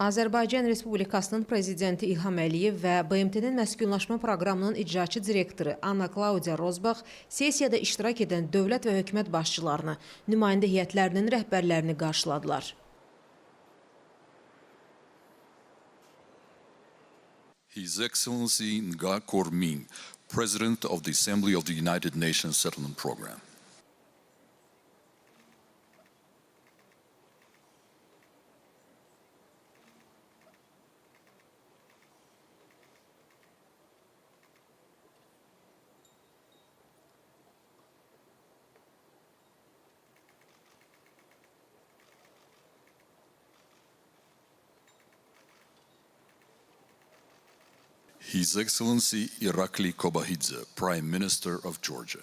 Azərbaycan Respublikasının Prezidenti İlham Əliyev və BMT-nin Məskunlaşma Proqramının icraçı direktoru Anna Klaudia Rozbach sessiyada iştirak edən dövlət və hökumət başçılarını, nümayəndə heyətlərinin rəhbərlərini qarşıladılar. His Excellency Nga Kormin, President of the Assembly of the United Nations Settlement Program. His Excellency Irakli Kobahidze, Prime Minister of Georgia.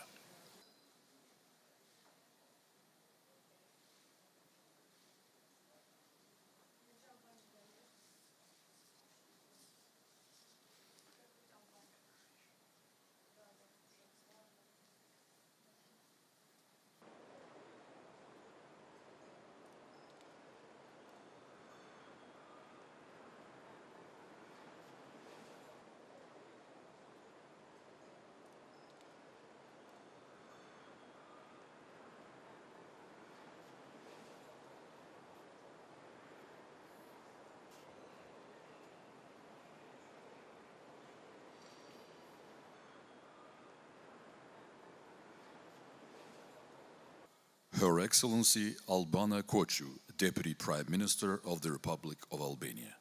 Her Excellency Albana Koçu, Deputy Prime Minister of the Republic of Albania.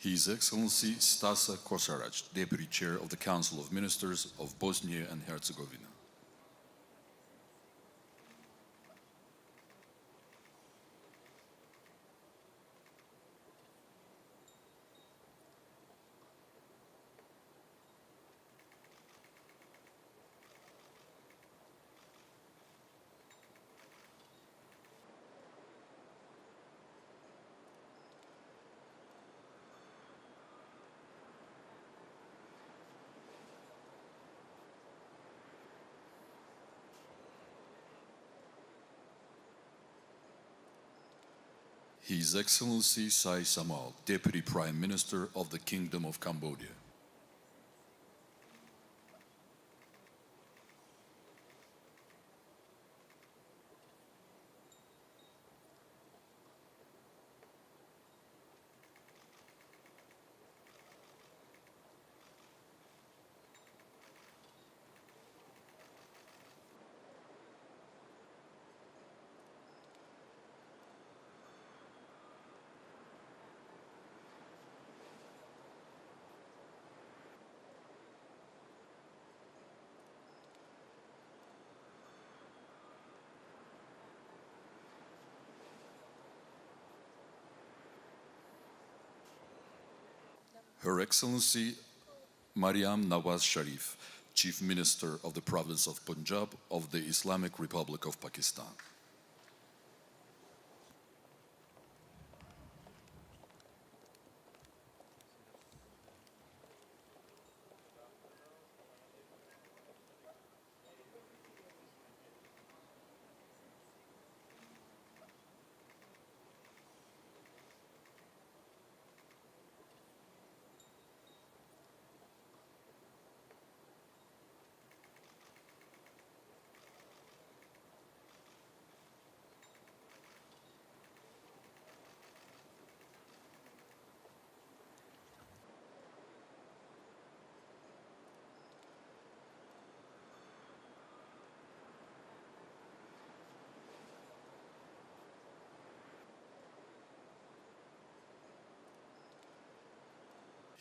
His Excellency Stasa Kosarac, Deputy Chair of the Council of Ministers of Bosnia and Herzegovina. His Excellency Sai Samal, Deputy Prime Minister of the Kingdom of Cambodia. Her Excellency Mariam Nawaz Sharif, Chief Minister of the Province of Punjab of the Islamic Republic of Pakistan.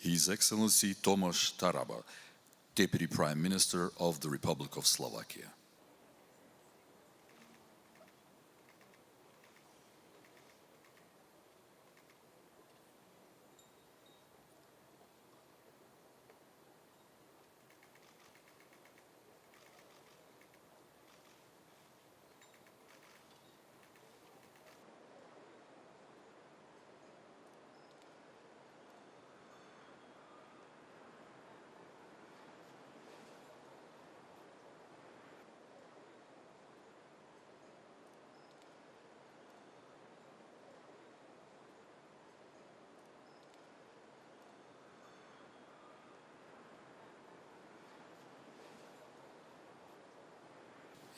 His Excellency Tomáš Taraba, Deputy Prime Minister of the Republic of Slovakia.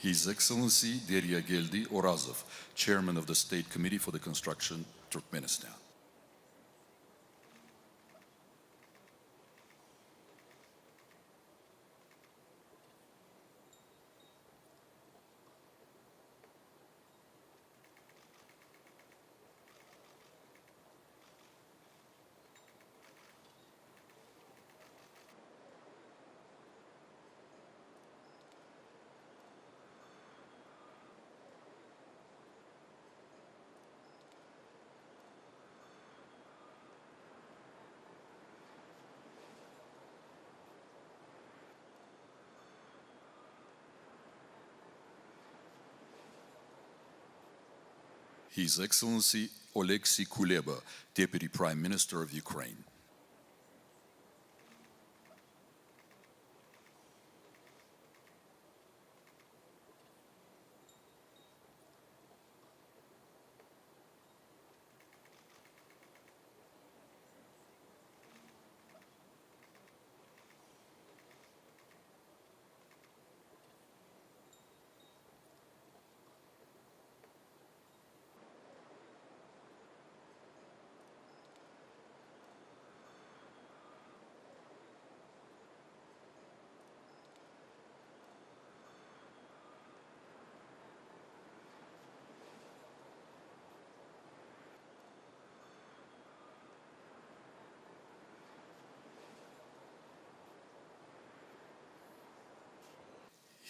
His Excellency Deryageldi Orazov, Chairman of the State Committee for the Construction, Turkmenistan. His Excellency Oleksiy Kuleba, Deputy Prime Minister of Ukraine.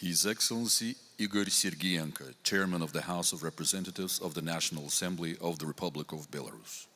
His Excellency Igor Sergeyenko, Chairman of the House of Representatives of the National Assembly of the Republic of Belarus.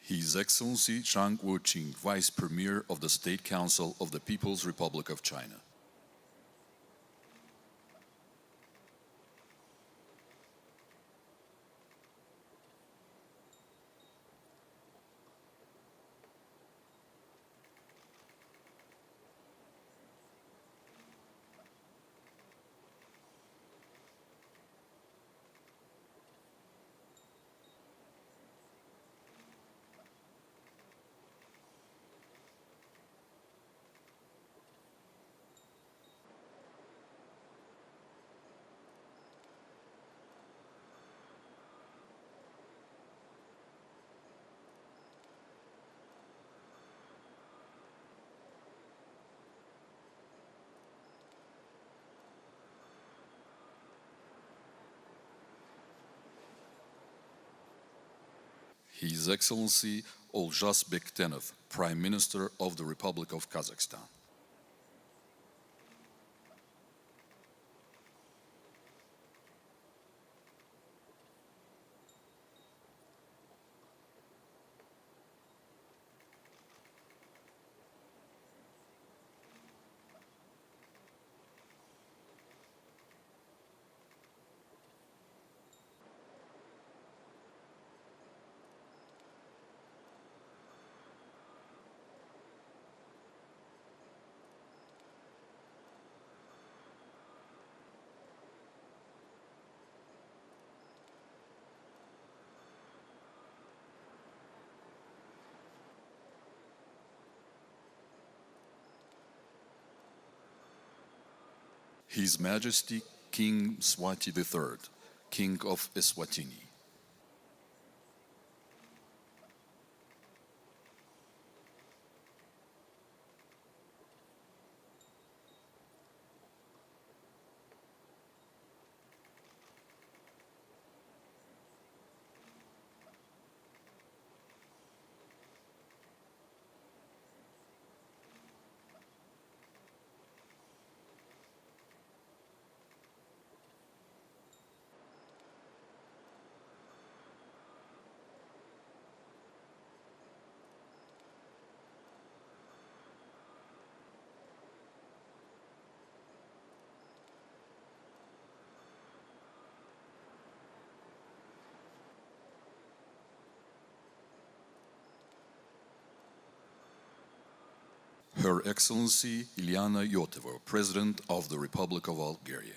His Excellency Zhang Wuqing, Vice Premier of the State Council of the People's Republic of China. His Excellency Olzhas Bektenov, Prime Minister of the Republic of Kazakhstan. His Majesty King Mswati III, King of Eswatini. Her Excellency Ilyana Yotova, President of the Republic of Bulgaria.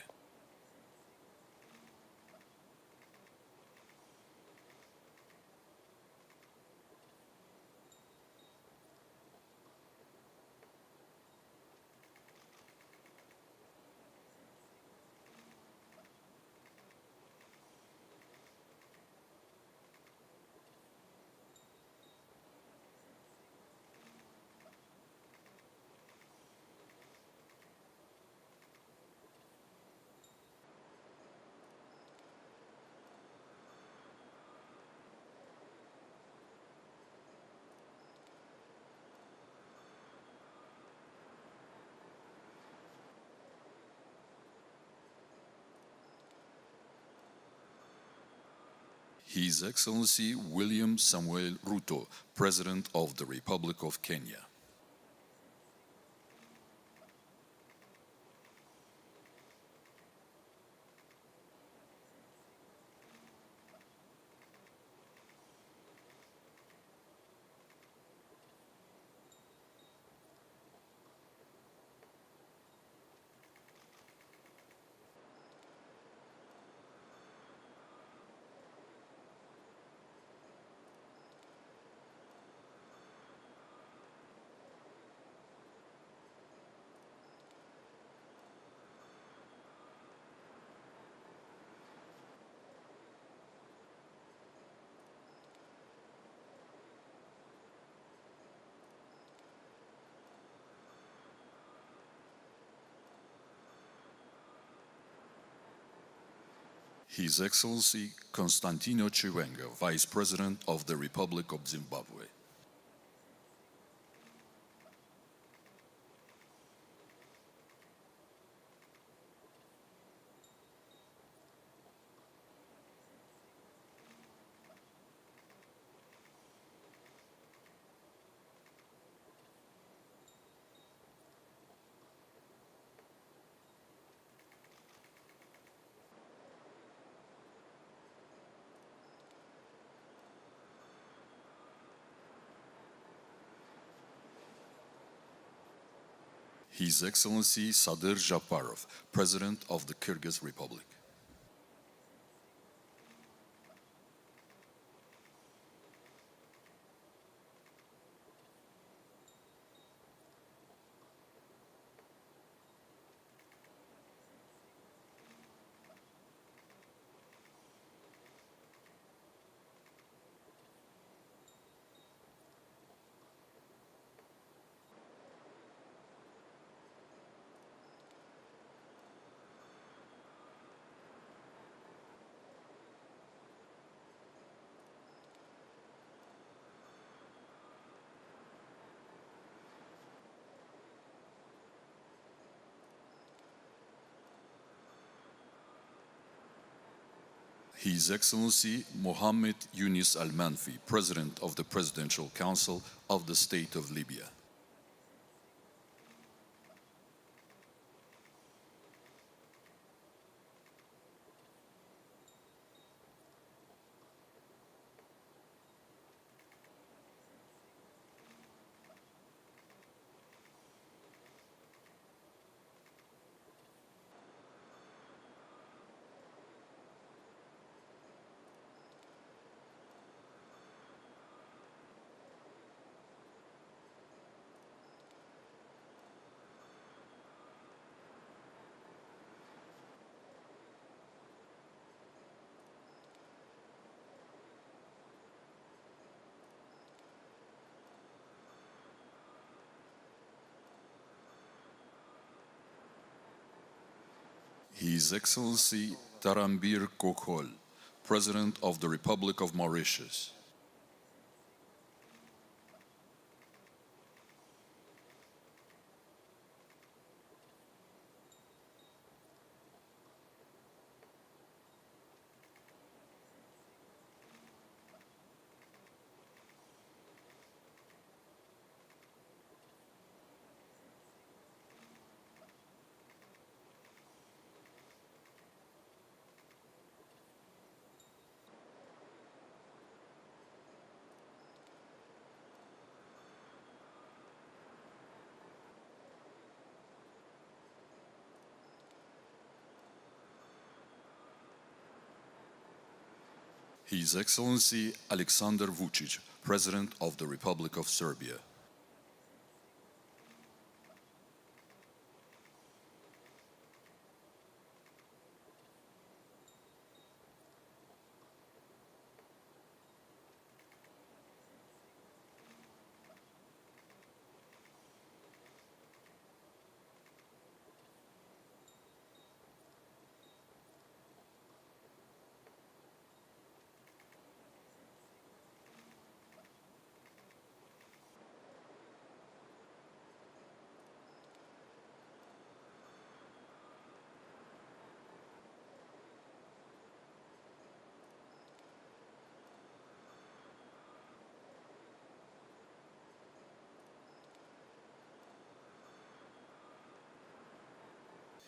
His Excellency William Samuel Ruto, President of the Republic of Kenya. His Excellency Constantino Chiwenga, Vice President of the Republic of Zimbabwe. His Excellency Sadir Japarov, President of the Kyrgyz Republic. His Excellency Mohammed Yunus Al-Manfi, President of the Presidential Council of the State of Libya. His Excellency Tarambir Kokhol, President of the Republic of Mauritius. His Excellency Alexander Vučić, President of the Republic of Serbia.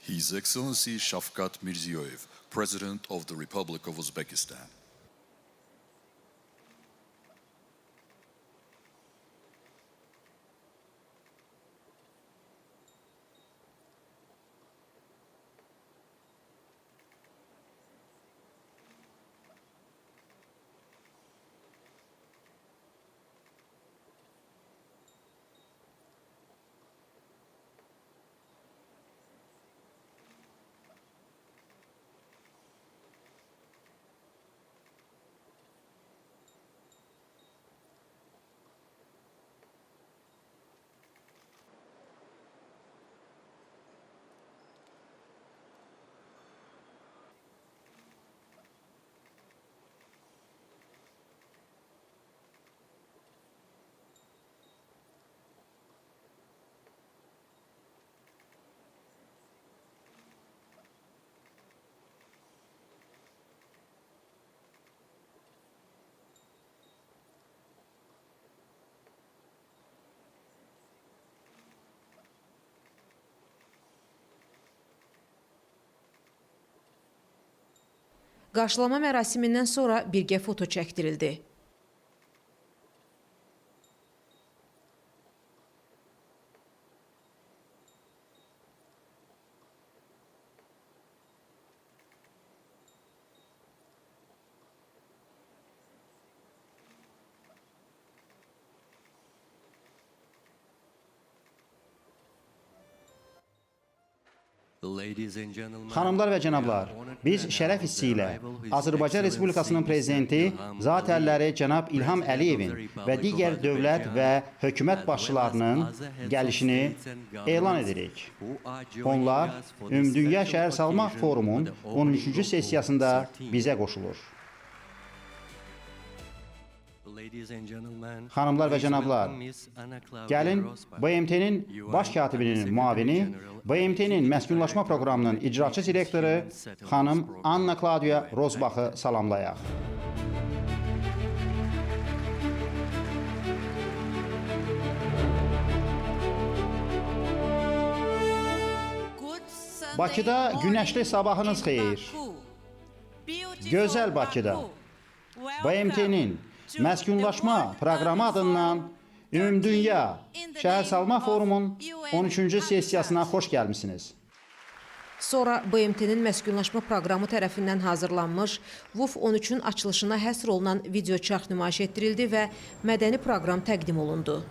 His Excellency Shavkat Mirziyoyev, President of the Republic of Uzbekistan. Qarşılama mərasimindən sonra birgə foto çəkdirildi. Xanımlar və cənablar, biz şərəf hissi ilə Azərbaycan Respublikasının prezidenti Zat Əlləri cənab İlham Əliyevin və digər dövlət və hökumət başçılarının gəlişini elan edirik. Onlar Ümumdünya Şəhərsalma Forumun 13-cü sessiyasında bizə qoşulur. Xanımlar və cənablar, gəlin BMT-nin baş katibinin müavini, BMT-nin məskunlaşma proqramının icraçı direktoru xanım Anna Klaudia Rozbachı salamlayaq. Bakıda günəşli sabahınız xeyir. Gözəl Bakıda BMT-nin məskunlaşma proqramı adından Ümumdünya Şəhərsalma Forumun 13-cü sessiyasına xoş gəlmisiniz. Sonra BMT-nin məskunlaşma proqramı tərəfindən hazırlanmış VUF 13-ün açılışına həsr olunan video çarx nümayiş etdirildi və mədəni proqram təqdim olundu.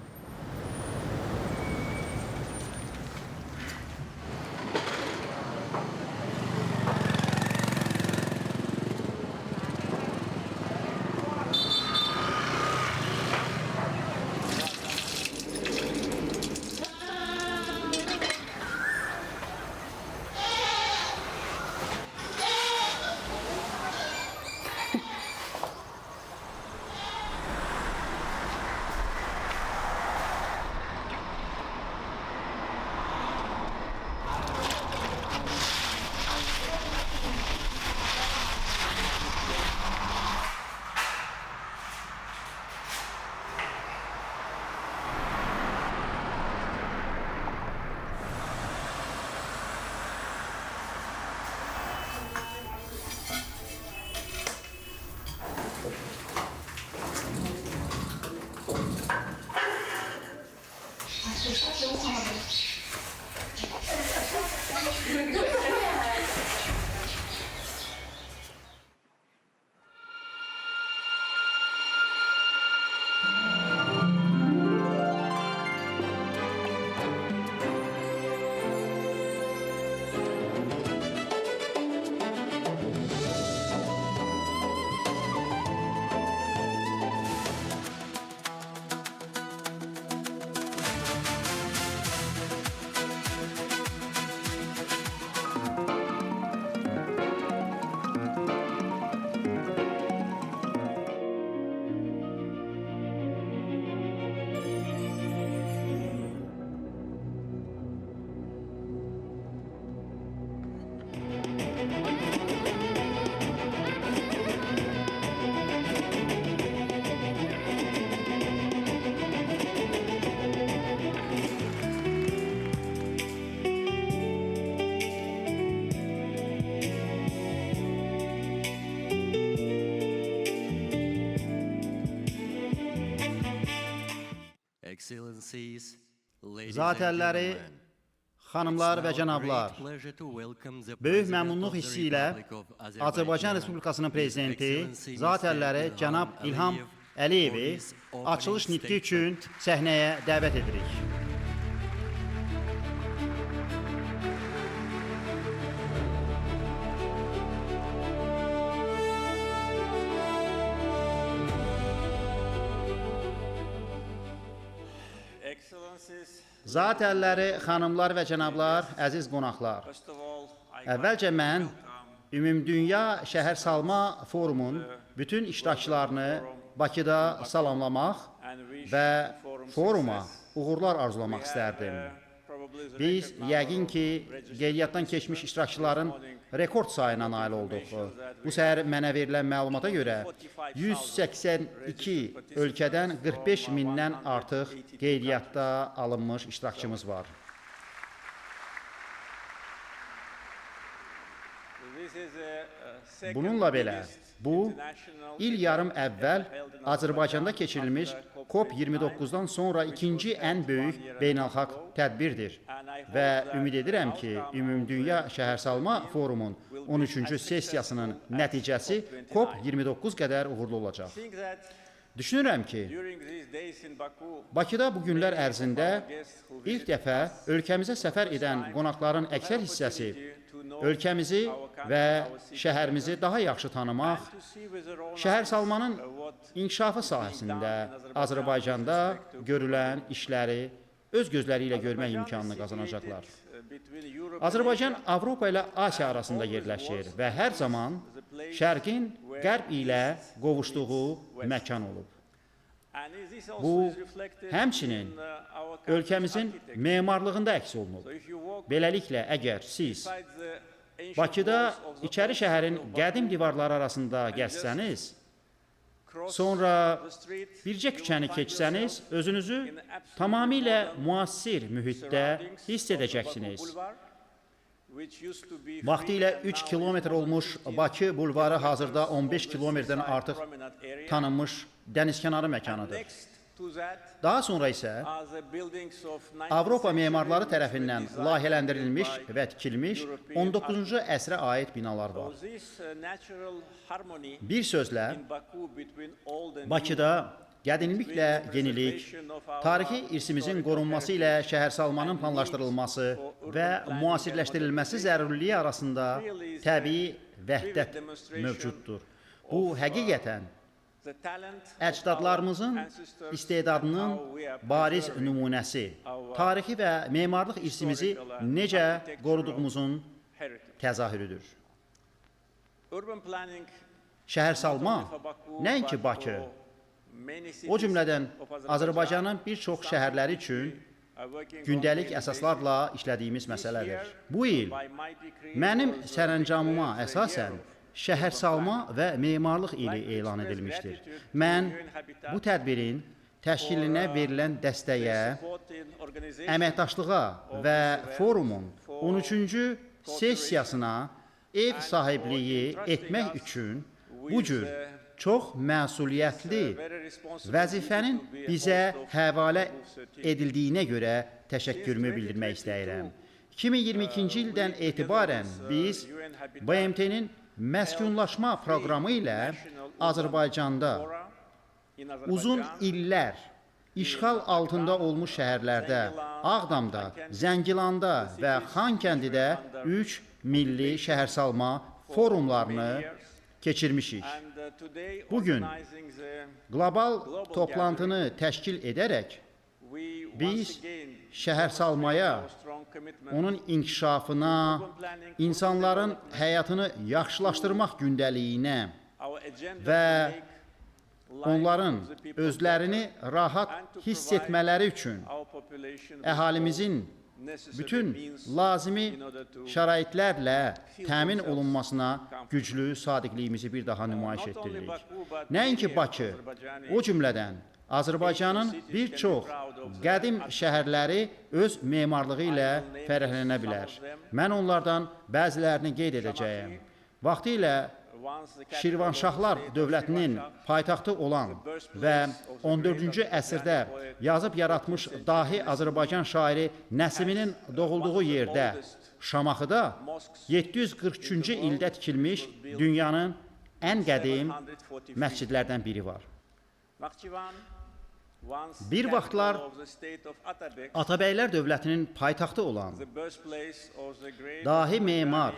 Zatəlləri, xanımlar və cənablar, böyük məmnunluq hissi ilə Azərbaycan Respublikasının prezidenti Zatəlləri cənab İlham Əliyevi açılış nitqi üçün səhnəyə dəvət edirik. Zatəlləri, xanımlar və cənablar, əziz qonaqlar, əvvəlcə mən Ümumdünya Şəhərsalma Forumun bütün iştirakçılarını Bakıda salamlamaq və foruma uğurlar arzulamaq istərdim. Biz yəqin ki, qeydiyyatdan keçmiş iştirakçıların rekord sayına nail olduq. Bu səhər mənə verilən məlumata görə 182 ölkədən 45 mindən artıq qeydiyyatda alınmış iştirakçımız var. Bununla belə, bu, il yarım əvvəl Azərbaycanda keçirilmiş COP29-dan sonra ikinci ən böyük beynəlxalq tədbirdir və ümid edirəm ki, Ümumdünya Şəhərsalma Forumun 13-cü sessiyasının nəticəsi COP29 qədər uğurlu olacaq. Düşünürəm ki, Bakıda bu günlər ərzində ilk dəfə ölkəmizə səfər edən qonaqların əksər hissəsi ölkəmizi və şəhərimizi daha yaxşı tanımaq, şəhərsalmanın inkişafı sahəsində Azərbaycanda görülən işləri öz gözləri ilə görmək imkanını qazanacaqlar. Azərbaycan Avropa ilə Asiya arasında yerləşir və hər zaman Şərqin Qərb ilə qovuşduğu məkan olub. Bu, həmçinin ölkəmizin memarlığında əks olunub. Beləliklə, əgər siz Bakıda içəri şəhərin qədim divarları arasında gəzsəniz, sonra bircə küçəni keçsəniz, özünüzü tamamilə müasir mühitdə hiss edəcəksiniz. Vaxtilə 3 kilometr olmuş Bakı bulvarı hazırda 15 kilometrdən artıq tanınmış dənizkənarı məkanıdır. Daha sonra isə Avropa memarları tərəfindən layihələndirilmiş və tikilmiş 19-cu əsrə aid binalar var. Bir sözlə, Bakıda qədimliklə yenilik, tarixi irsimizin qorunması ilə şəhərsalmanın planlaşdırılması və müasirləşdirilməsi zəruriliyi arasında təbii vəhdət mövcuddur. Bu, həqiqətən, əcdadlarımızın istedadının bariz nümunəsi, tarixi və memarlıq irsimizi necə qoruduğumuzun təzahürüdür. Şəhərsalma nəinki Bakı, o cümlədən Azərbaycanın bir çox şəhərləri üçün gündəlik əsaslarla işlədiyimiz məsələdir. Bu il mənim sərəncamıma əsasən şəhərsalma və memarlıq ili elan edilmişdir. Mən bu tədbirin təşkilinə verilən dəstəyə, əməkdaşlığa və forumun 13-cü sessiyasına ev sahibliyi etmək üçün bu cür çox məsuliyyətli vəzifənin bizə həvalə edildiyinə görə təşəkkürümü bildirmək istəyirəm. 2022-ci ildən etibarən biz BMT-nin məskunlaşma proqramı ilə Azərbaycanda uzun illər işğal altında olmuş şəhərlərdə, Ağdamda, Zəngilanda və Xankəndidə 3 milli şəhərsalma forumlarını keçirmişik. Bugün qlobal toplantını təşkil edərək biz şəhərsalmaya, onun inkişafına, insanların həyatını yaxşılaşdırmaq gündəliyinə və onların özlərini rahat hiss etmələri üçün əhalimizin bütün lazımi şəraitlərlə təmin olunmasına güclü sadiqliyimizi bir daha nümayiş etdiririk. Nəinki Bakı, o cümlədən Azərbaycanın bir çox qədim şəhərləri öz memarlığı ilə fərqlənə bilər. Mən onlardan bəzilərini qeyd edəcəyəm. Vaxtilə Şirvanşahlar dövlətinin paytaxtı olan və 14-cü əsrdə yazıb yaratmış dahi Azərbaycan şairi Nəsiminin doğulduğu yerdə, Şamaxıda 743-cü ildə tikilmiş dünyanın ən qədim məscidlərdən biri var. Bir vaxtlar Atabəylər dövlətinin paytaxtı olan dahi memar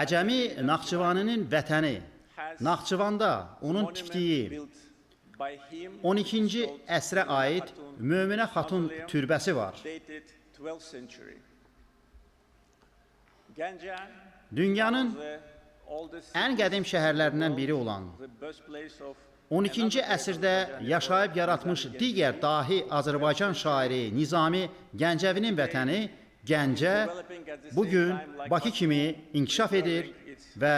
Əcəmi Naxçıvaninin vətəni Naxçıvanda onun tikdiyi 12-ci əsrə aid Möminə Xatun türbəsi var. Dünyanın ən qədim şəhərlərindən biri olan 12-ci əsrdə yaşayıb yaratmış digər dahi Azərbaycan şairi Nizami Gəncəvinin vətəni Gəncə bugün Bakı kimi inkişaf edir və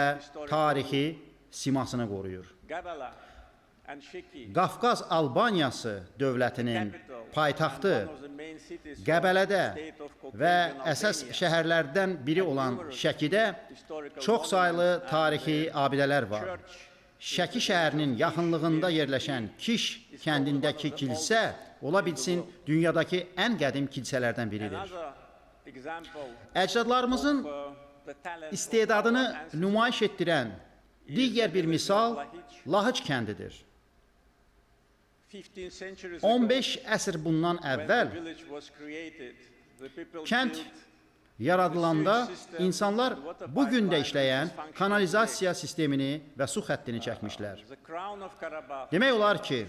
tarixi simasını qoruyur. Qafqaz Albaniyası dövlətinin paytaxtı Qəbələdə və əsas şəhərlərdən biri olan Şəkidə çox saylı tarixi abidələr var. Şəki şəhərinin yaxınlığında yerləşən Kiş kəndindəki kilsə ola bilsin dünyadakı ən qədim kilsələrdən biridir. Əcdadlarımızın istedadını nümayiş etdirən digər bir misal Lahıc kəndidir. 15 əsr bundan əvvəl kənd yaradılanda insanlar bugün də işləyən kanalizasiya sistemini və su xəttini çəkmişlər. Demək olar ki,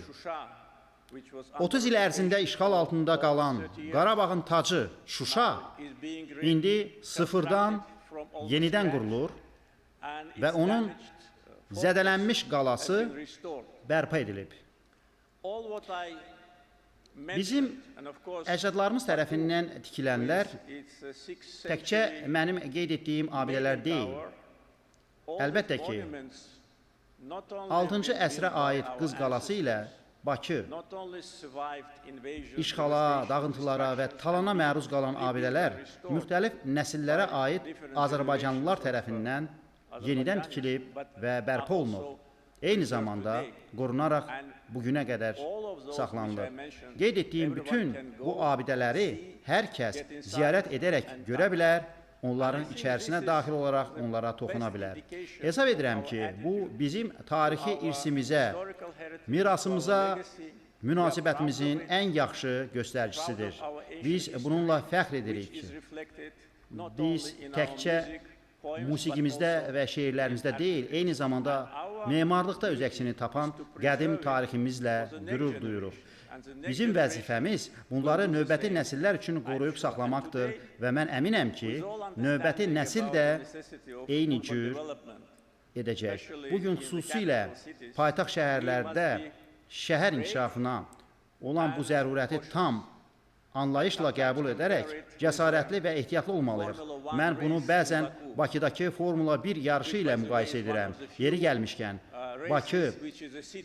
30 il ərzində işğal altında qalan Qarabağın tacı Şuşa indi sıfırdan yenidən qurulur və onun zədələnmiş qalası bərpa edilib. Bizim əcdadlarımız tərəfindən tikilənlər təkcə mənim qeyd etdiyim abidələr deyil. Əlbəttə ki, 6-cı əsrə aid Qız qalası ilə Bakı işğala, dağıntılara və talana məruz qalan abidələr müxtəlif nəsillərə aid Azərbaycanlılar tərəfindən yenidən tikilib və bərpa olunub. Eyni zamanda qorunaraq bugünə qədər saxlanılır. Qeyd etdiyim bütün bu abidələri hər kəs ziyarət edərək görə bilər, onların içərisinə daxil olaraq onlara toxuna bilər. Hesab edirəm ki, bu bizim tarixi irsimizə, mirasımıza münasibətimizin ən yaxşı göstəricisidir. Biz bununla fəxr edirik ki, biz təkcə musiqimizdə və şeirlərimizdə deyil, eyni zamanda memarlıqda öz əksini tapan qədim tariximizlə qürur duyuruq. Bizim vəzifəmiz bunları növbəti nəsillər üçün qoruyub saxlamaqdır və mən əminəm ki, növbəti nəsil də eyni cür edəcək. Bugün xüsusilə paytaxt şəhərlərdə şəhər inkişafına olan bu zərurəti tam anlayışla qəbul edərək cəsarətli və ehtiyatlı olmalıyıq. Mən bunu bəzən Bakıdakı Formula 1 yarışı ilə müqayisə edirəm. Yeri gəlmişkən, Bakı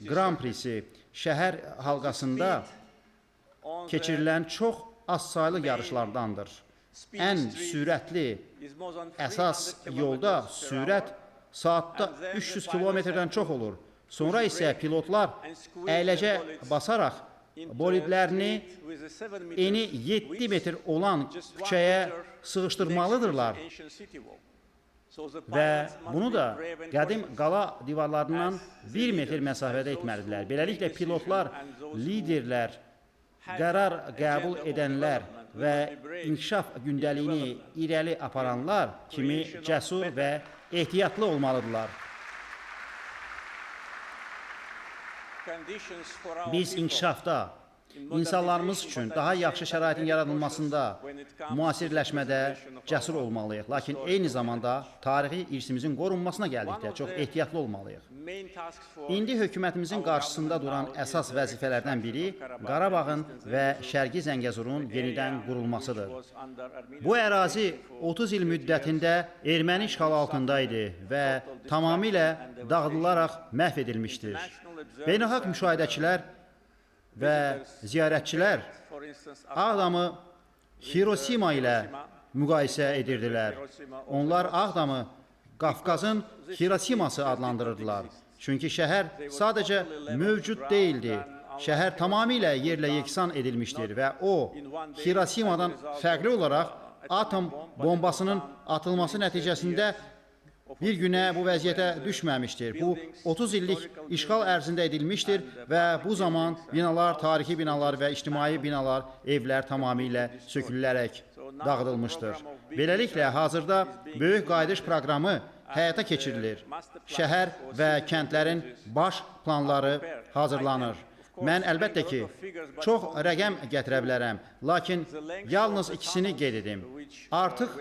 Grand Prix'si şəhər halqasında keçirilən çox az saylı yarışlardandır. Ən sürətli əsas yolda sürət saatda 300 kilometrdən çox olur. Sonra isə pilotlar əyləcə basaraq bolidlərini eni 7 metr olan küçəyə sığışdırmalıdırlar və bunu da qədim qala divarlarından 1 metr məsafədə etməlidirlər. Beləliklə, pilotlar, liderlər, qərar qəbul edənlər və inkişaf gündəliyini irəli aparanlar kimi cəsur və ehtiyatlı olmalıdırlar. Biz inkişafda, insanlarımız üçün daha yaxşı şəraitin yaradılmasında, müasirləşmədə cəsur olmalıyıq. Lakin eyni zamanda tarixi irsimizin qorunmasına gəldikdə çox ehtiyatlı olmalıyıq. İndi hökumətimizin qarşısında duran əsas vəzifələrdən biri Qarabağın və Şərqi Zəngəzurun yenidən qurulmasıdır. Bu ərazi 30 il müddətində erməni işğalı altında idi və tamamilə dağıdılaraq məhv edilmişdir. Beynəlxalq müşahidəçilər və ziyarətçilər Ağdamı Hiroşima ilə müqayisə edirdilər. Onlar Ağdamı Qafqazın Hiroşiması adlandırırdılar. Çünki şəhər sadəcə mövcud deyildi. Şəhər tamamilə yerlə yeksan edilmişdir və o, Hiroşimadan fərqli olaraq atom bombasının atılması nəticəsində bir günə bu vəziyyətə düşməmişdir. Bu, 30 illik işğal ərzində edilmişdir və bu zaman binalar, tarixi binalar və ictimai binalar, evlər tamamilə sökülərək dağıdılmışdır. Beləliklə, hazırda böyük qayıdış proqramı həyata keçirilir. Şəhər və kəndlərin baş planları hazırlanır. Mən əlbəttə ki, çox rəqəm gətirə bilərəm, lakin yalnız ikisini qeyd edim. Artıq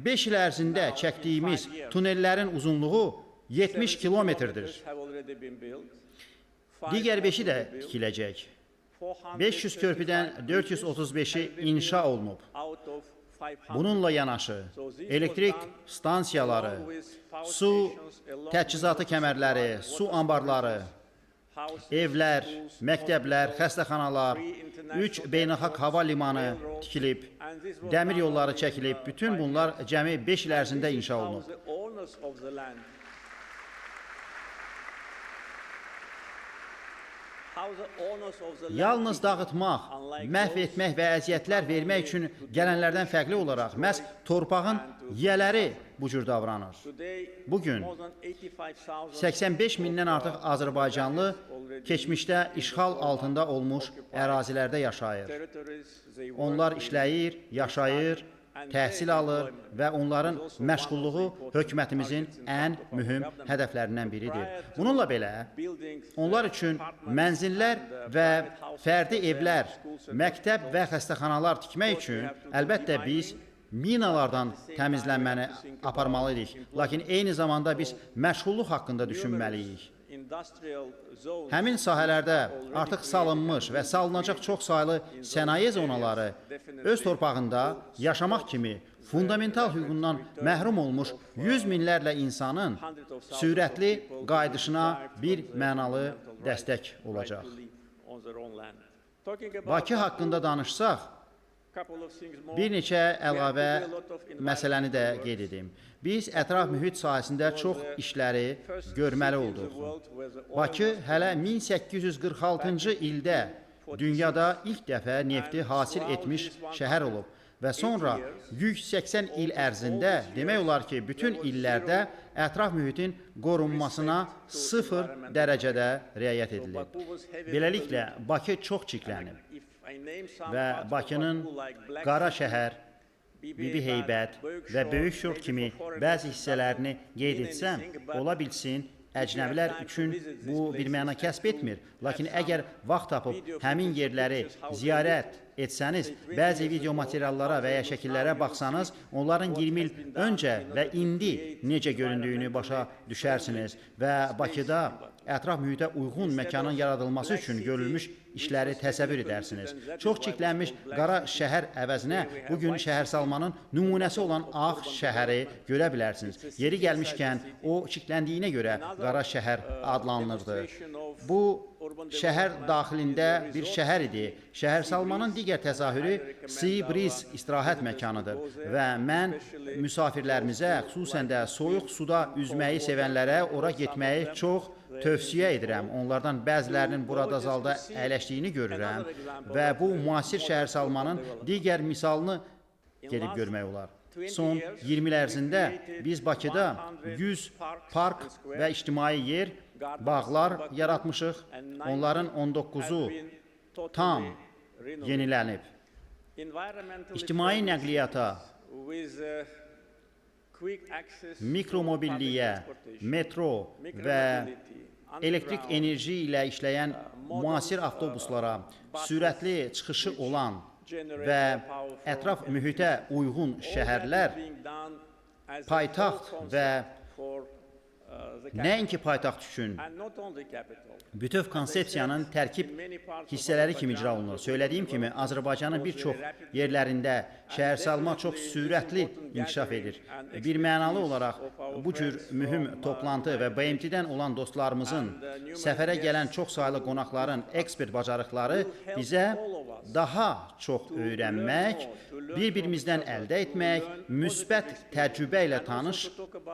5 il ərzində çəkdiyimiz tunellərin uzunluğu 70 kilometrdir. Digər 5-i də tikiləcək. 500 körpüdən 435-i inşa olunub. Bununla yanaşı, elektrik stansiyaları, su təchizatı kəmərləri, su anbarları, evlər, məktəblər, xəstəxanalar, 3 beynəlxalq hava limanı tikilib, dəmir yolları çəkilib, bütün bunlar cəmi 5 il ərzində inşa olunub. Yalnız dağıtmaq, məhv etmək və əziyyətlər vermək üçün gələnlərdən fərqli olaraq məhz torpağın yiyələri bu cür davranır. Bugün 85 mindən artıq azərbaycanlı keçmişdə işğal altında olmuş ərazilərdə yaşayır. Onlar işləyir, yaşayır, təhsil alır və onların məşğulluğu hökumətimizin ən mühüm hədəflərindən biridir. Bununla belə, onlar üçün mənzillər və fərdi evlər, məktəb və xəstəxanalar tikmək üçün əlbəttə biz minalardan təmizlənməni aparmalıyıq. Lakin eyni zamanda biz məşğulluq haqqında düşünməliyik. Həmin sahələrdə artıq salınmış və salınacaq çox saylı sənaye zonaları öz torpağında yaşamaq kimi fundamental hüququndan məhrum olmuş 100 minlərlə insanın sürətli qayıdışına bir mənalı dəstək olacaq. Bakı haqqında danışsaq, bir neçə əlavə məsələni də qeyd edim. Biz ətraf mühit sahəsində çox işləri görməli olduq. Bakı hələ 1846-cı ildə dünyada ilk dəfə nefti hasil etmiş şəhər olub və sonra 180 il ərzində demək olar ki, bütün illərdə ətraf mühitin qorunmasına 0 dərəcədə riayət edilib. Beləliklə, Bakı çox çirklənib və Bakının Qara şəhər, Bibi Heybət və Böyük Şor kimi bəzi hissələrini qeyd etsəm, ola bilsin, əcnəbilər üçün bu bir məna kəsb etmir. Lakin əgər vaxt tapıb həmin yerləri ziyarət etsəniz, bəzi video materiallara və ya şəkillərə baxsanız, onların 20 il öncə və indi necə göründüyünü başa düşərsiniz və Bakıda ətraf mühitə uyğun məkanın yaradılması üçün görülmüş işləri təsəvvür edərsiniz. Çox çirklənmiş Qara şəhər əvəzinə bugün şəhərsalmanın nümunəsi olan Ağ şəhəri görə bilərsiniz. Yeri gəlmişkən, o çirkləndiyinə görə Qara şəhər adlanılırdı. Bu, şəhər daxilində bir şəhər idi. Şəhərsalmanın digər təzahürü Sea Breeze istirahət məkanıdır və mən müsafirlərimizə, xüsusən də soyuq suda üzməyi sevənlərə ora getməyi çox tövsiyə edirəm. Onlardan bəzilərinin burada zalda əyləşdiyini görürəm və bu müasir şəhərsalmanın digər misalını gedib görmək olar. Son 20 il ərzində biz Bakıda 100 park və ictimai yer, bağlar yaratmışıq. Onların 19-u tam yenilənib. İctimai nəqliyyata, mikromobilliyə, metro və elektrik enerji ilə işləyən müasir avtobuslara, sürətli çıxışı olan və ətraf mühitə uyğun şəhərlər, paytaxt və nəinki paytaxt üçün bütöv konsepsiyanın tərkib hissələri kimi icra olunur. Söylədiyim kimi, Azərbaycanın bir çox yerlərində şəhərsalma çox sürətli inkişaf edir. Bir mənalı olaraq bu cür mühüm toplantı və BMT-dən olan dostlarımızın, səfərə gələn çox saylı qonaqların ekspert bacarıqları bizə daha çox öyrənmək, bir-birimizdən əldə etmək, müsbət təcrübə ilə tanış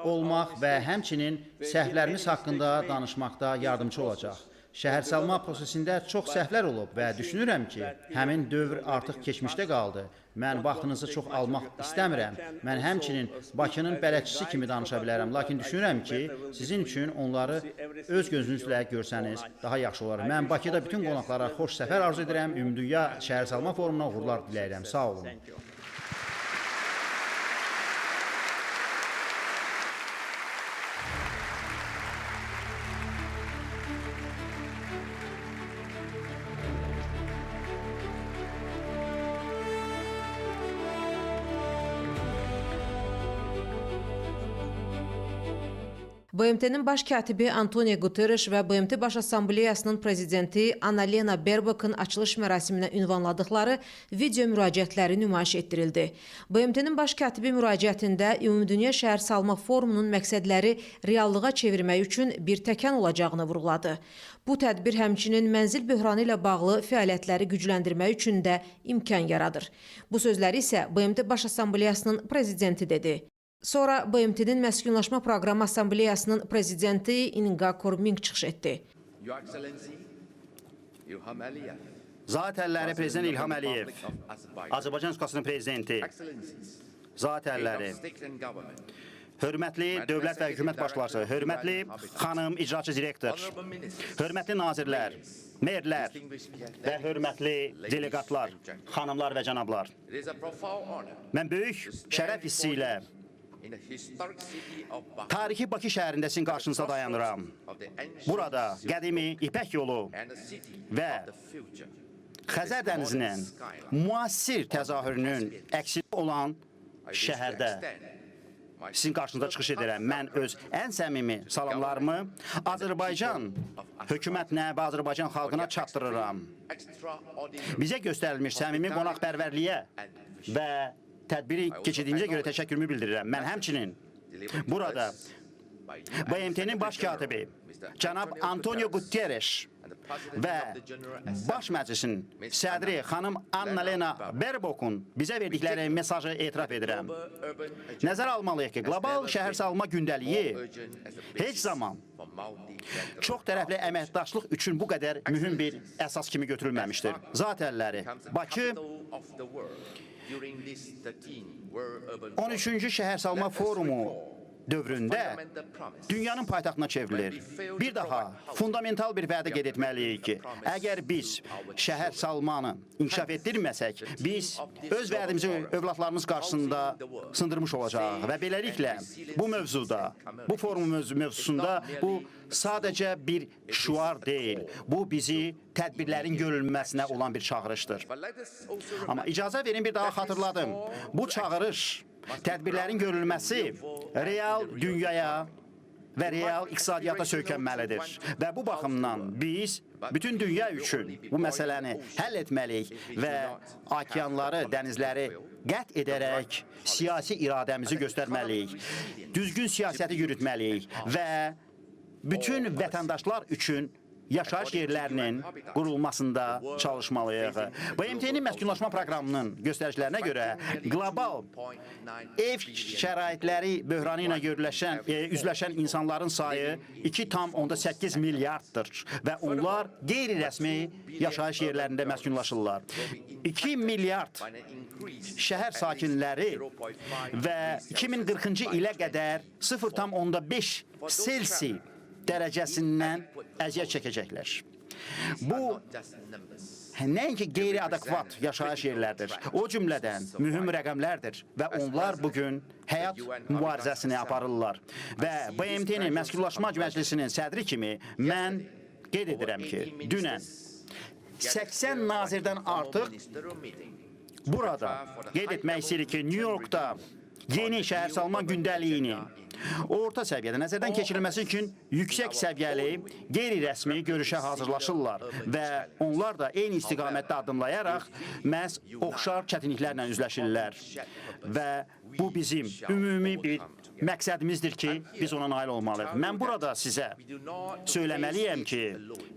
olmaq və həmçinin səhvlərimiz haqqında danışmaqda yardımcı olacaq. Şəhərsalma prosesində çox səhvlər olub və düşünürəm ki, həmin dövr artıq keçmişdə qaldı. Mən vaxtınızı çox almaq istəmirəm. Mən həmçinin Bakının bələdçisi kimi danışa bilərəm. Lakin düşünürəm ki, sizin üçün onları öz gözünüzlə görsəniz daha yaxşı olar. Mən Bakıda bütün qonaqlara xoş səfər arzu edirəm. Ümumdünya Şəhərsalma Forumuna uğurlar diləyirəm. Sağ olun. BMT-nin baş katibi Antonio Guterres və BMT Baş Assambleyasının prezidenti Annalena Baerbock'un açılış mərasiminə ünvanladıqları video müraciətləri nümayiş etdirildi. BMT-nin baş katibi müraciətində Ümumdünya Şəhərsalma Forumunun məqsədləri reallığa çevirmək üçün bir təkan olacağını vurğuladı. Bu tədbir həmçinin mənzil böhranı ilə bağlı fəaliyyətləri gücləndirmək üçün də imkan yaradır. Bu sözləri isə BMT Baş Assambleyasının prezidenti dedi. Sonra BMT-nin Məskunlaşma Proqramı Assambleyasının prezidenti Inga Korming çıxış etdi. Zat əlləri Prezident İlham Əliyev, Azərbaycan Respublikasının prezidenti, zat əlləri, hörmətli dövlət və hökumət başçıları, hörmətli xanım icraçı direktor, hörmətli nazirlər, merlər və hörmətli delegatlar, xanımlar və cənablar. Mən böyük şərəf hissi ilə tarixi Bakı şəhərində sizin qarşınızda dayanıram. Burada qədimi İpək yolu və Xəzər dənizinin müasir təzahürünün əksi olan şəhərdə sizin qarşınızda çıxış edirəm. Mən öz ən səmimi salamlarımı Azərbaycan hökumətinə və Azərbaycan xalqına çatdırıram. Bizə göstərilmiş səmimi qonaqpərvərliyə və tədbiri keçirdiyinizə görə təşəkkürümü bildirirəm. Mən həmçinin burada BMT-nin baş katibi cənab Antonio Guterres və Baş Məclisin sədri xanım Annalena Baerbock'un bizə verdikləri mesajı etiraf edirəm. Nəzərə almalıyıq ki, qlobal şəhərsalma gündəliyi heç zaman çox tərəfli əməkdaşlıq üçün bu qədər mühüm bir əsas kimi götürülməmişdir. Zat əlləri, Bakı 13-cü Şəhərsalma Forumu dövründə dünyanın paytaxtına çevrilir. Bir daha fundamental bir vədə qeyd etməliyik ki, əgər biz şəhərsalmanı inkişaf etdirməsək, biz öz vədimizi övladlarımız qarşısında sındırmış olacaq və beləliklə bu mövzuda, bu forum mövzusunda bu sadəcə bir şüar deyil, bu bizi tədbirlərin görülməsinə olan bir çağırışdır. Amma icazə verin bir daha xatırladım. Bu çağırış, tədbirlərin görülməsi real dünyaya və real iqtisadiyyata söykənməlidir. Və bu baxımdan biz bütün dünya üçün bu məsələni həll etməliyik və okeanları, dənizləri qət edərək siyasi iradəmizi göstərməliyik. Düzgün siyasəti yürütməliyik və bütün vətəndaşlar üçün yaşayış yerlərinin qurulmasında çalışmalıyıq. BMT-nin məskunlaşma proqramının göstəricilərinə görə qlobal ev şəraitləri böhranı ilə üzləşən insanların sayı 2,8 milyarddır və onlar qeyri-rəsmi yaşayış yerlərində məskunlaşırlar. 2 milyard şəhər sakinləri və 2040-cı ilə qədər 0,5 Selsi dərəcəsindən əziyyət çəkəcəklər. Bu, nəinki qeyri-adekvat yaşayış yerlərdir, o cümlədən mühüm rəqəmlərdir və onlar bugün həyat mübarizəsini aparırlar. Və BMT-nin Məskunlaşma Məclisinin sədri kimi mən qeyd edirəm ki, dünən 80 nazirdən artıq burada qeyd etmək istəyirik ki, New Yorkda yeni şəhərsalma gündəliyini orta səviyyədə nəzərdən keçirilməsi üçün yüksək səviyyəli, qeyri-rəsmi görüşə hazırlaşırlar və onlar da eyni istiqamətdə addımlayaraq məhz oxşar çətinliklərlə üzləşirlər və bu bizim ümumi bir məqsədimizdir ki, biz ona nail olmalıyıq. Mən burada sizə söyləməliyəm ki,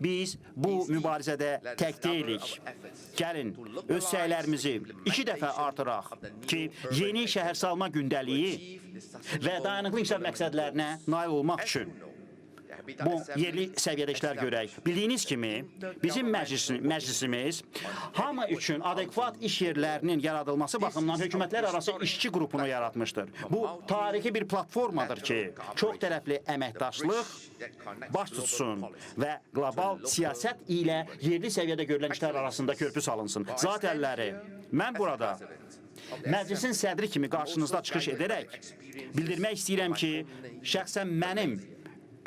biz bu mübarizədə tək deyilik. Gəlin, öz səylərimizi 2 dəfə artıraq ki, yeni şəhərsalma gündəliyi və dayanıqlı inkişaf məqsədlərinə nail olmaq üçün bu yerli səviyyədə işlər görək. Bildiyiniz kimi, bizim məclisimiz hamı üçün adekvat iş yerlərinin yaradılması baxımından hökumətlər arası işçi qrupunu yaratmışdır. Bu, tarixi bir platformadır ki, çox tərəfli əməkdaşlıq baş tutsun və qlobal siyasət ilə yerli səviyyədə görülən işlər arasında körpü salınsın. Zat əlləri, mən burada məclisin sədri kimi qarşınızda çıxış edərək bildirmək istəyirəm ki, şəxsən mənim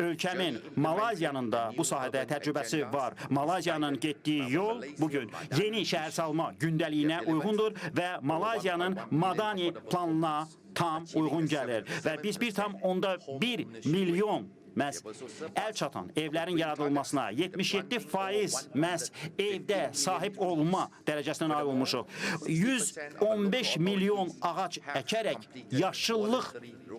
ölkəmin, Malayziyanın da bu sahədə təcrübəsi var. Malayziyanın getdiyi yol bugün yeni şəhərsalma gündəliyinə uyğundur və Malayziyanın Madani planına tam uyğun gəlir. Və biz 1,1 milyon məhz əl çatan evlərin yaradılmasına 77% məhz evdə sahib olma dərəcəsinə nail olmuşuq. 115 milyon ağac əkərək yaşıllıq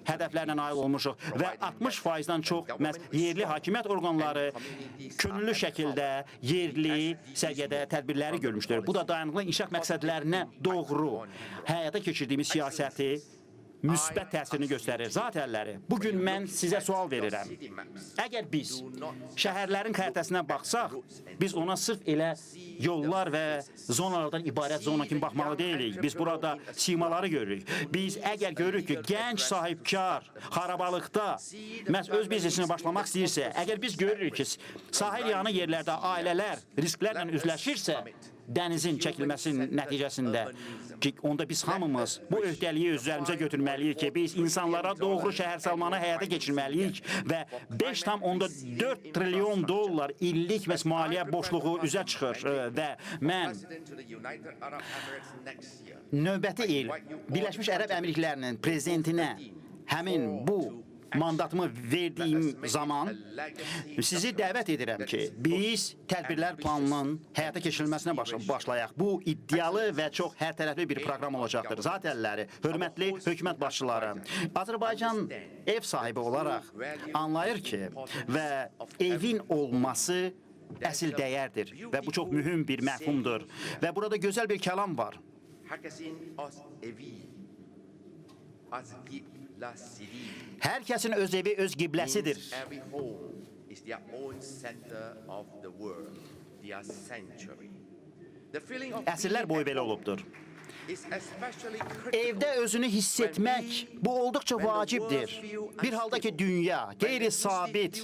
hədəflərinə nail olmuşuq və 60%-dən çox məhz yerli hakimiyyət orqanları könüllü şəkildə yerli səviyyədə tədbirləri görmüşdür. Bu da dayanıqlı inkişaf məqsədlərinə doğru həyata keçirdiyimiz siyasəti müsbət təsirini göstərir. Zat əlləri, bugün mən sizə sual verirəm. Əgər biz şəhərlərin xəritəsinə baxsaq, biz ona sırf elə yollar və zonalardan ibarət zona kimi baxmalı deyilik. Biz burada simaları görürük. Biz əgər görürük ki, gənc sahibkar xarabalıqda məhz öz biznesini başlamaq istəyirsə, əgər biz görürük ki, sahil yanı yerlərdə ailələr risklərlə üzləşirsə, dənizin çəkilməsi nəticəsində ki, onda biz hamımız bu öhdəliyi öz üzərimizə götürməliyik ki, biz insanlara doğru şəhərsalmanı həyata keçirməliyik və 5,4 trilyon dollar illik maliyyə boşluğu üzə çıxır və mən növbəti il Birləşmiş Ərəb Əmirliklərinin prezidentinə həmin bu mandatımı verdiyim zaman sizi dəvət edirəm ki, biz tədbirlər planının həyata keçirilməsinə başlayaq. Bu, iddialı və çox hərtərəfli bir proqram olacaqdır. Zat əlləri, hörmətli hökumət başçıları, Azərbaycan ev sahibi olaraq anlayır ki, və evin olması əsl dəyərdir və bu çox mühüm bir məfhumdur. Və burada gözəl bir kəlam var. Hər kəsin öz evi öz qibləsidir. Əsrlər boyu belə olubdur. Evdə özünü hiss etmək, bu olduqca vacibdir. Bir halda ki, dünya qeyri-sabit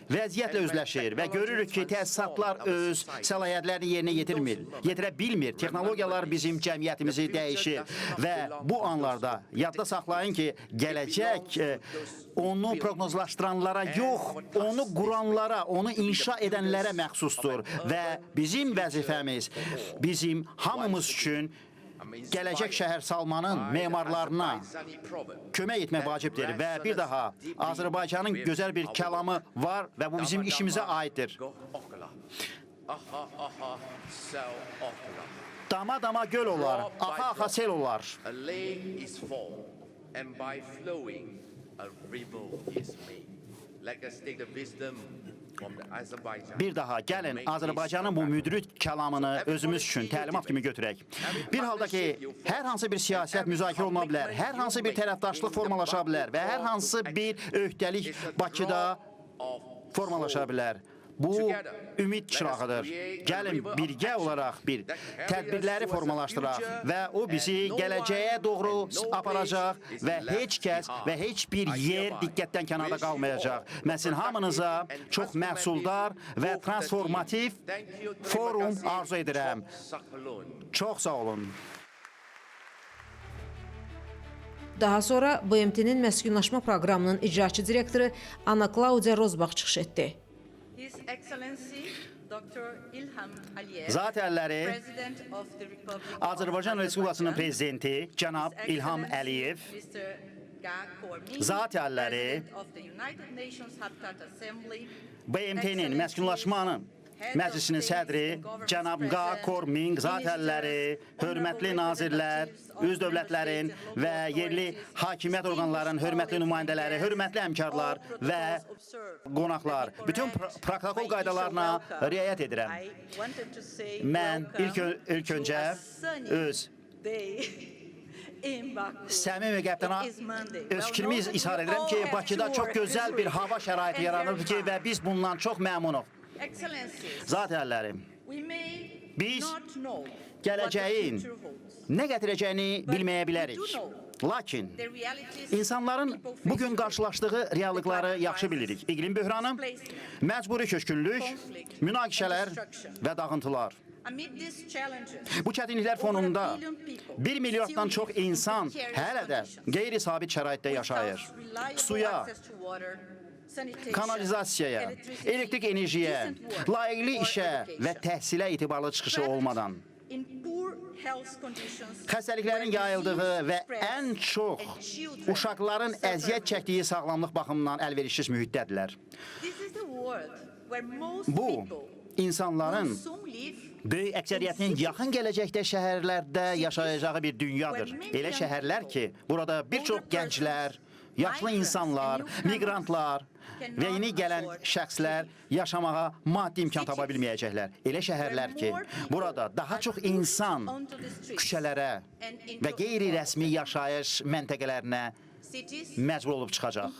vəziyyətlə üzləşir və görürük ki, təsisatlar öz səlahiyyətlərini yerinə yetirə bilmir. Texnologiyalar bizim cəmiyyətimizi dəyişir və bu anlarda yadda saxlayın ki, gələcək onu proqnozlaşdıranlara yox, onu quranlara, onu inşa edənlərə məxsusdur və bizim vəzifəmiz, bizim hamımız üçün gələcək şəhərsalmanın memarlarına kömək etmək vacibdir və bir daha Azərbaycanın gözəl bir kəlamı var və bu bizim işimizə aiddir. Dama-dama göl olar, axa-axa sel olar. Bir daha gəlin Azərbaycanın bu müdrik kəlamını özümüz üçün təlimat kimi götürək. Bir halda ki, hər hansı bir siyasət müzakirə oluna bilər, hər hansı bir tərəfdaşlıq formalaşa bilər və hər hansı bir öhdəlik Bakıda formalaşa bilər. Bu ümid çırağıdır. Gəlin birgə olaraq bir tədbirləri formalaşdıraq və o bizi gələcəyə doğru aparacaq və heç kəs və heç bir yer diqqətdən kənarda qalmayacaq. Mən sizin hamınıza çox məhsuldar və transformativ forum arzu edirəm. Çox sağ olun. Daha sonra BMT-nin məskunlaşma proqramının icraçı direktoru Ana Klaudia Rozbach çıxış etdi. His Excellency Dr. İlham Aliyev, Zat əlləri President of the Republic of Azərbaycan Respublikasının prezidenti cənab His İlham Excellency Əliyev, Mr. Ga Korming, Zat əlləri President of the United Nations Habitat Assembly, BMT-nin məskunlaşmanın Məclisinin sədri cənab Ga Korming, zat əlləri, hörmətli nazirlər, üz dövlətlərin və yerli hakimiyyət orqanlarının hörmətli nümayəndələri, hörmətli həmkarlar və qonaqlar, bütün protokol qaydalarına riayət edirəm. Mən ilk öncə öz səmimi qəlbdən öz fikrimi izhar edirəm ki, Bakıda çox gözəl bir hava şəraiti yaranır ki, və biz bundan çox məmnunuq. Zat əlləri, biz gələcəyin nə gətirəcəyini bilməyə bilərik. Lakin insanların bugün qarşılaşdığı reallıqları yaxşı bilirik. İqlim böhranı, məcburi köçkünlük, münaqişələr və dağıntılar. Bu çətinliklər fonunda 1 milyondan çox insan hələ də qeyri-sabit şəraitdə yaşayır. Suya, kanalizasiyaya, elektrik enerjiyə, layiqli işə və təhsilə etibarlı çıxışı olmadan, xəstəliklərin yayıldığı və ən çox uşaqların əziyyət çəkdiyi sağlamlıq baxımından əlverişsiz mühitdədirlər. Bu, insanların böyük əksəriyyətinin yaxın gələcəkdə şəhərlərdə yaşayacağı bir dünyadır. Elə şəhərlər ki, burada bir çox gənclər, yaşlı insanlar, miqrantlar və yeni gələn şəxslər yaşamağa maddi imkan tapa bilməyəcəklər. Elə şəhərlər ki, burada daha çox insan küçələrə və qeyri-rəsmi yaşayış məntəqələrinə məcbur olub çıxacaq.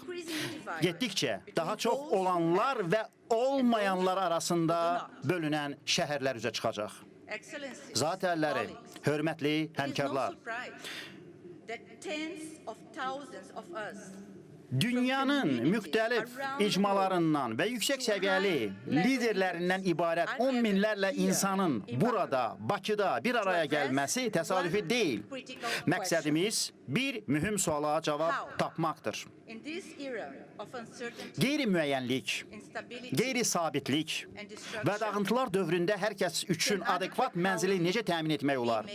Getdikcə daha çox olanlar və olmayanlar arasında bölünən şəhərlər üzə çıxacaq. Zat əlləri, hörmətli həmkarlar, dünyanın müxtəlif icmalarından və yüksək səviyyəli liderlərindən ibarət 10 minlərlə insanın burada, Bakıda bir araya gəlməsi təsadüfi deyil. Məqsədimiz bir mühüm suala cavab tapmaqdır. Qeyri-müəyyənlik, qeyri-sabitlik və dağıntılar dövründə hər kəs üçün adekvat mənzili necə təmin etmək olar?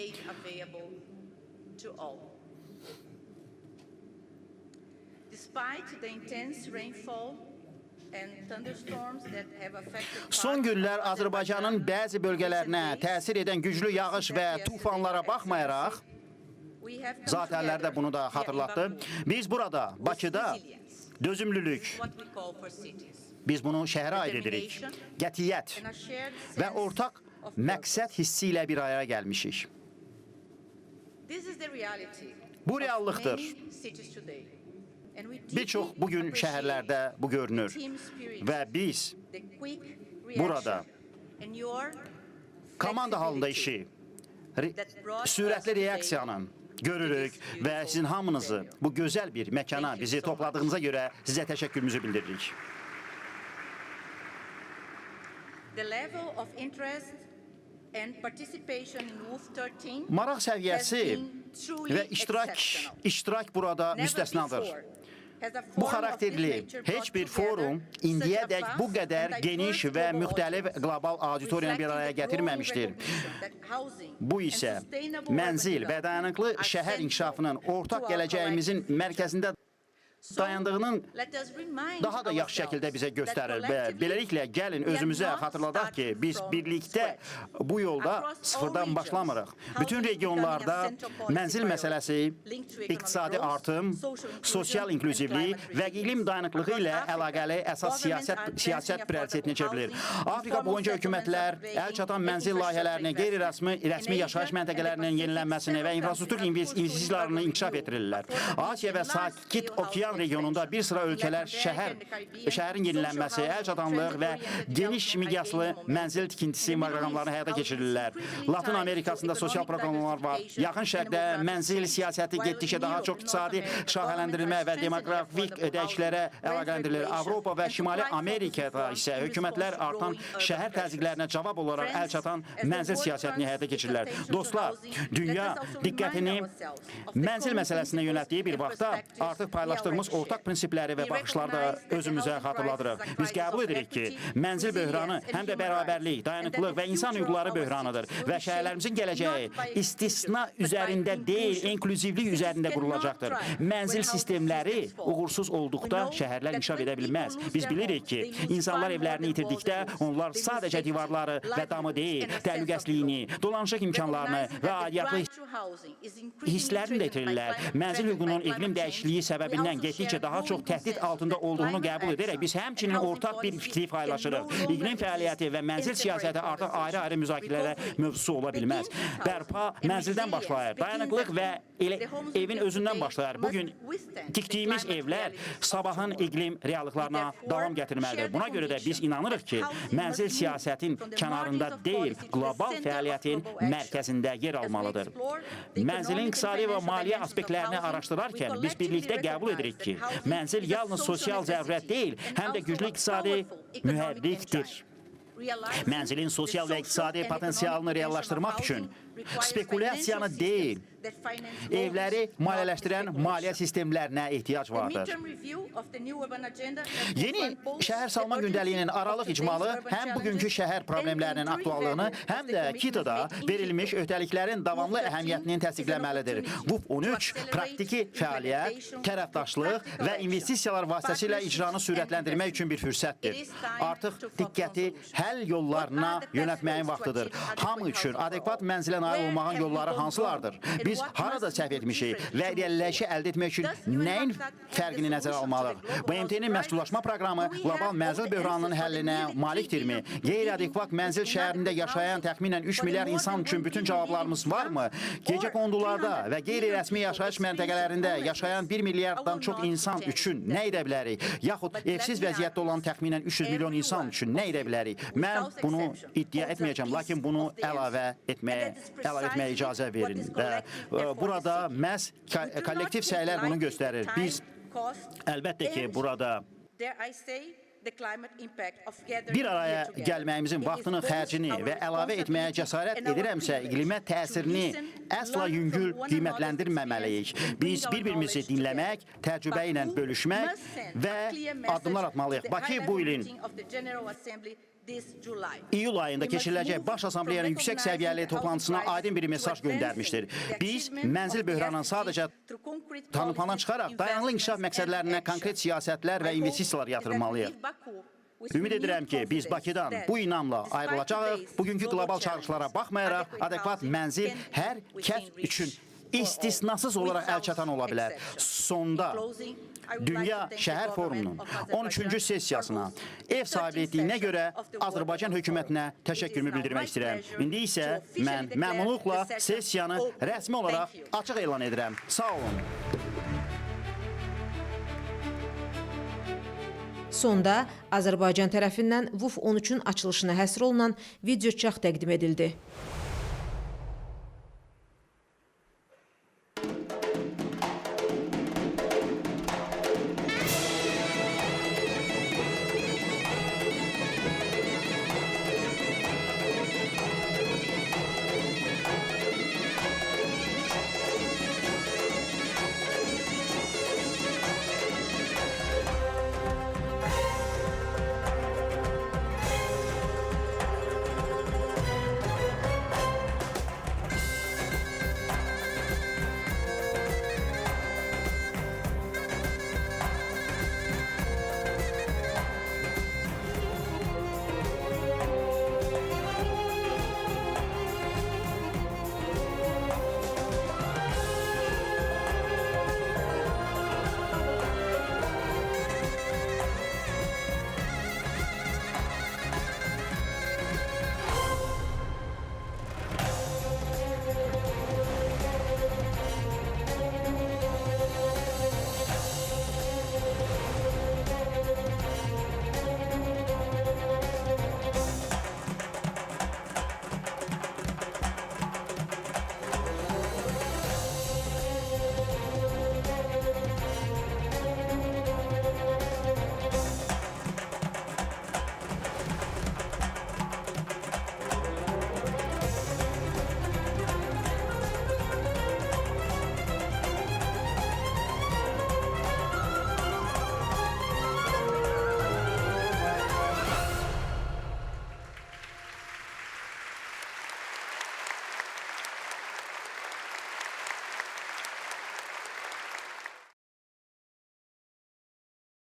Son günlər Azərbaycanın bəzi bölgələrinə təsir edən güclü yağış və tufanlara baxmayaraq, zat əlləri də bunu da xatırlatdı, biz burada, Bakıda dözümlülük, biz bunu şəhərə aid edirik, qətiyyət və ortaq məqsəd hissi ilə bir araya gəlmişik. Bu reallıqdır. Bir çox bugün şəhərlərdə bu görünür və biz burada komanda halında işi, sürətli reaksiyanın görürük və sizin hamınızı bu gözəl bir məkana bizi topladığınıza görə sizə təşəkkürümüzü bildiririk. Maraq səviyyəsi və iştirak burada müstəsnadır. Bu xarakterli heç bir forum indiyədək bu qədər geniş və müxtəlif qlobal auditoriyanı bir araya gətirməmişdir. Bu isə mənzil və dayanıqlı şəhər inkişafının ortaq gələcəyimizin mərkəzində dayandığının let us remind daha da yaxşı şəkildə bizə ourselves göstərir that və collectively beləliklə gəlin we are özümüzə not xatırladaq ki, starting biz from birlikdə scratch. bu yolda Across all sıfırdan regions, başlamırıq. Bütün housing is regionlarda becoming a central policy mənzil priority, məsələsi, linked to economic iqtisadi growth, artım, social inclusion sosial and inklüzivlik climate və resilience. iqlim dayanıqlığı ilə Across Africa, əlaqəli əsas governments are advancing siyasət prioritetinə çevrilir. affordable Afrika housing, boyunca informal hökumətlər settlements əl çatan upgrading, mənzil layihələrini, infrastructure qeyri-rəsmi investment. yaşayış In Asia məntəqələrinin and the yenilənməsini və Pacific, infrastruktur several countries are investisiyalarını pursuing inkişaf urban etdirirlər. renewal, Asiya və promoting Sakit large-scale Okean housing regionunda bir sıra expansion. ölkələr Latin America and the Caribbean, şəhərin yenilənməsi, social əl çatanlıq və housing, geniş transit miqyaslı housing, mənzil tikintisi proqramlarını həyata keçirirlər. Latin Amerikasında sosial proqramlar var. Yaxın Şərqdə mənzil siyasəti getdikcə daha çox iqtisadi şaxələndirilmə və demografik dəyişikliklərə əlaqələndirilir. Avropa və Şimali Amerikada isə hökumətlər artan şəhər təzyiqlərinə cavab olaraq əl çatan mənzil siyasətini həyata keçirirlər. Dostlar, dünya diqqətini mənzil məsələsinə yönəltdiyi bir vaxtda artıq paylaşdığımız ortaq prinsipləri və baxışları da özümüzə xatırladırıq. Biz qəbul edirik ki, mənzil böhranı həm də bərabərlik, dayanıqlılıq və insan hüquqları böhranıdır və şəhərlərimizin gələcəyi istisna üzərində deyil, inklüzivlik üzərində qurulacaqdır. Mənzil sistemləri uğursuz olduqda şəhərlər inkişaf edə bilməz. Biz bilirik ki, insanlar evlərini itirdikdə onlar sadəcə divarları və damı deyil, təhlükəsizliyini, dolanışıq imkanlarını və aidiyyatlı hisslərini də itirirlər. Mənzil hüququnun iqlim dəyişikliyi səbəbindən getdikcə daha çox təhdid altında olduğunu qəbul edərək biz həmçinin ortaq bir fikri paylaşırıq. İqlim fəaliyyəti və mənzil siyasəti artıq ayrı-ayrı müzakirələrə mövzusu ola bilməz. Bərpa mənzildən başlayır. Dayanıqlıq və elə evin özündən başlayır. Bugün tikdiyimiz evlər sabahın iqlim reallıqlarına davam gətirməlidir. Buna görə də biz inanırıq ki, mənzil siyasətin kənarında deyil, qlobal fəaliyyətin mərkəzində yer almalıdır. Mənzilin iqtisadi və maliyyə aspektlərini araşdırarkən biz birlikdə qəbul edirik ki, mənzil yalnız sosial zərurət deyil, həm də güclü iqtisadi mühərrikdir. Mənzilin sosial və iqtisadi potensialını reallaşdırmaq üçün spekulyasiyanı deyil, evləri maliyyələşdirən maliyyə sistemlərinə ehtiyac vardır. Yeni şəhər salma gündəliyinin aralıq icmalı həm bugünkü şəhər problemlərinin aktuallığını, həm də Kitada verilmiş öhdəliklərin davamlı əhəmiyyətini təsdiqləməlidir. VUP 13 praktiki fəaliyyət, tərəfdaşlıq və investisiyalar vasitəsilə icranı sürətləndirmək üçün bir fürsətdir. Artıq diqqəti həll yollarına yönəltməyin vaxtıdır. Hamı üçün adekvat mənzilə nail olmağın yolları hansılardır? Biz harada səhv etmişik və irəliləyişi əldə etmək üçün nəyin fərqini nəzərə almalıyıq? BMT-nin məskunlaşma proqramı qlobal mənzil böhranının həllinə malikdirmi? Qeyri-adekvat mənzil şəhərində yaşayan təxminən 3 milyar insan üçün bütün cavablarımız varmı? Gecə kondularda və qeyri-rəsmi yaşayış məntəqələrində yaşayan 1 milyarddan çox insan üçün nə edə bilərik? Yaxud evsiz vəziyyətdə olan təxminən 300 milyon insan üçün nə edə bilərik? Mən bunu iddia etməyəcəm, lakin bunu əlavə etməyə icazə verin. Və burada məhz kollektiv səylər bunu göstərir. Biz əlbəttə ki, burada bir araya gəlməyimizin vaxtını, xərcini və əlavə etməyə cəsarət edirəmsə, iqlimə təsirini əsla yüngül qiymətləndirməməliyik. Biz bir-birimizi dinləmək, təcrübə ilə bölüşmək və addımlar atmalıyıq. Bakı bu ilin İyul ayında keçiriləcək Baş Assambleyanın yüksək səviyyəli toplantısına aydın bir mesaj göndərmişdir. Biz mənzil böhranını sadəcə tanıqlardan çıxaraq dayanıqlı inkişaf məqsədlərinə konkret siyasətlər və investisiyalar yatırmalıyıq. Ümid edirəm ki, biz Bakıdan bu inamla ayrılacağıq. Bugünkü qlobal çağırışlara baxmayaraq, adekvat mənzil hər kəs üçün istisnasız olaraq əl çatan ola bilər. Sonda Dünya Şəhər Forumunun 13-cü sessiyasına ev sahiblikliyinə görə Azərbaycan hökumətinə təşəkkürümü bildirmək istəyirəm. İndi isə mən məmnunluqla sessiyanı rəsmi olaraq açıq elan edirəm. Sağ olun. Sonda Azərbaycan tərəfindən VUF 13-ün açılışına həsr olunan videoçaq təqdim edildi.